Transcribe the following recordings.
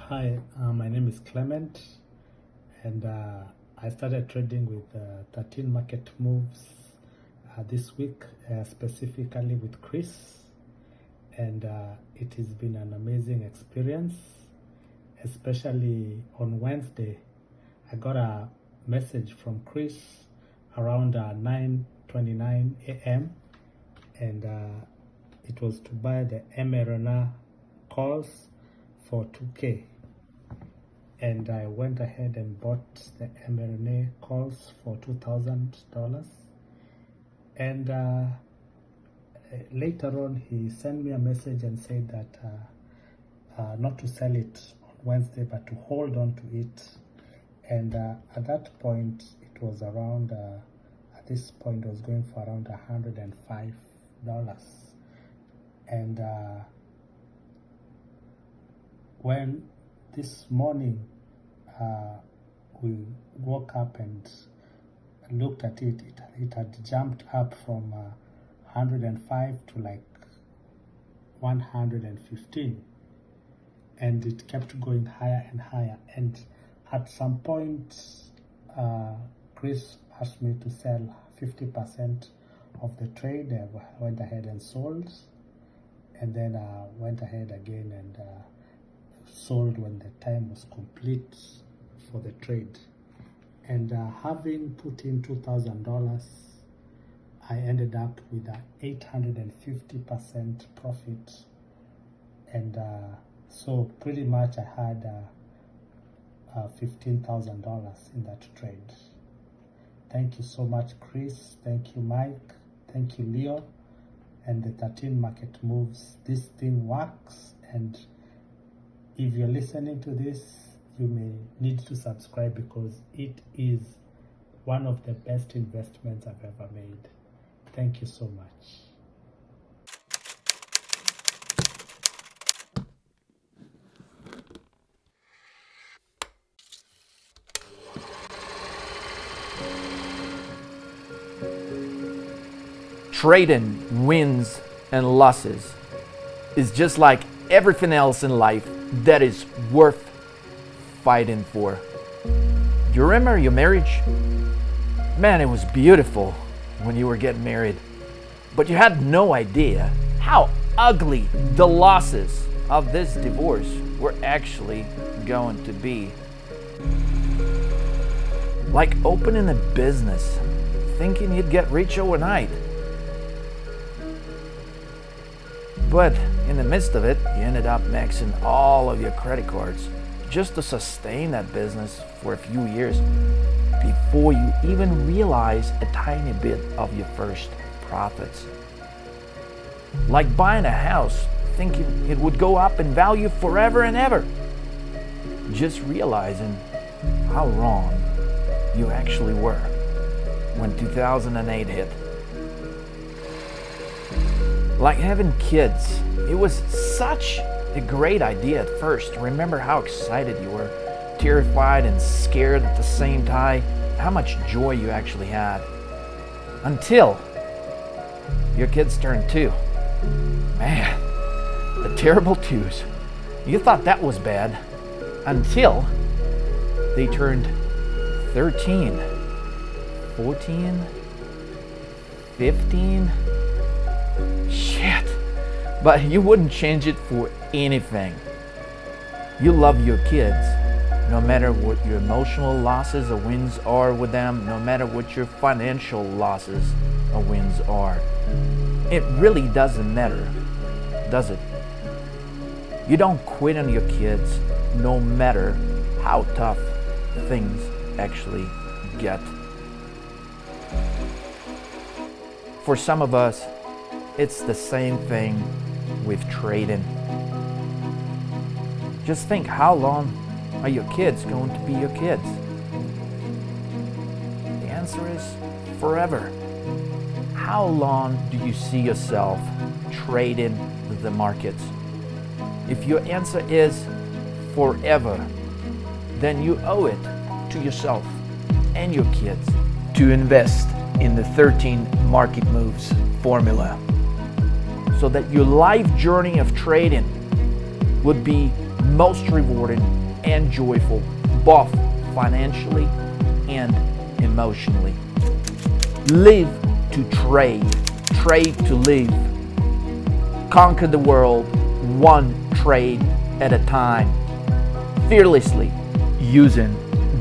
Hi, my name is Clement, and I started trading with 13 Market Moves this week, specifically with Chris, and it has been an amazing experience, especially on Wednesday. I got a message from Chris around 9:29 a.m. and it was to buy the mRNA calls for 2K. And I went ahead and bought the mRNA calls for $2,000. And later on, he sent me a message and said that not to sell it on Wednesday, but to hold on to it. And at that point, it was around, at this point, it was going for around $105. And when this morning we woke up and looked at it, it had jumped up from 105 to like 115, and it kept going higher and higher. And at some point, Chris asked me to sell 50% of the trade. I went ahead and sold, and then went ahead again and sold when the time was complete for the trade. And having put in $2,000, I ended up with an 850% profit. And so pretty much I had $15,000 in that trade. Thank you so much, Chris. Thank you, Mike. Thank you, Leo. And the 13 Market Moves. This thing works, and if you're listening to this, you may need to subscribe because it is one of the best investments I've ever made. Thank you so much. Trading wins and losses is just like everything else in life that is worth fighting for. You remember your marriage? Man, it was beautiful when you were getting married, but you had no idea how ugly the losses of this divorce were actually going to be. Like opening a business, thinking you'd get rich overnight. But in the midst of it, you ended up maxing all of your credit cards just to sustain that business for a few years before you even realize a tiny bit of your first profits. Like buying a house, thinking it would go up in value forever and ever, just realizing how wrong you actually were when 2008 hit. Like having kids, it was such a great idea at first. Remember how excited you were, terrified and scared at the same time, how much joy you actually had. Until your kids turned 2. Man, the terrible 2s. You thought that was bad until they turned 13, 14, 15. Shit, but you wouldn't change it for anything. You love your kids, no matter what your emotional losses or wins are with them, no matter what your financial losses or wins are. It really doesn't matter, does it? You don't quit on your kids, no matter how tough things actually get. For some of us, it's the same thing with trading. Just think, how long are your kids going to be your kids? The answer is forever. How long do you see yourself trading the markets? If your answer is forever, then you owe it to yourself and your kids to invest in the 13 Market Moves formula, so that your life journey of trading would be most rewarding and joyful, both financially and emotionally. Live to trade, trade to live. Conquer the world one trade at a time, fearlessly using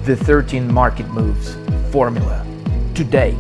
the 13 Market Moves formula. Today,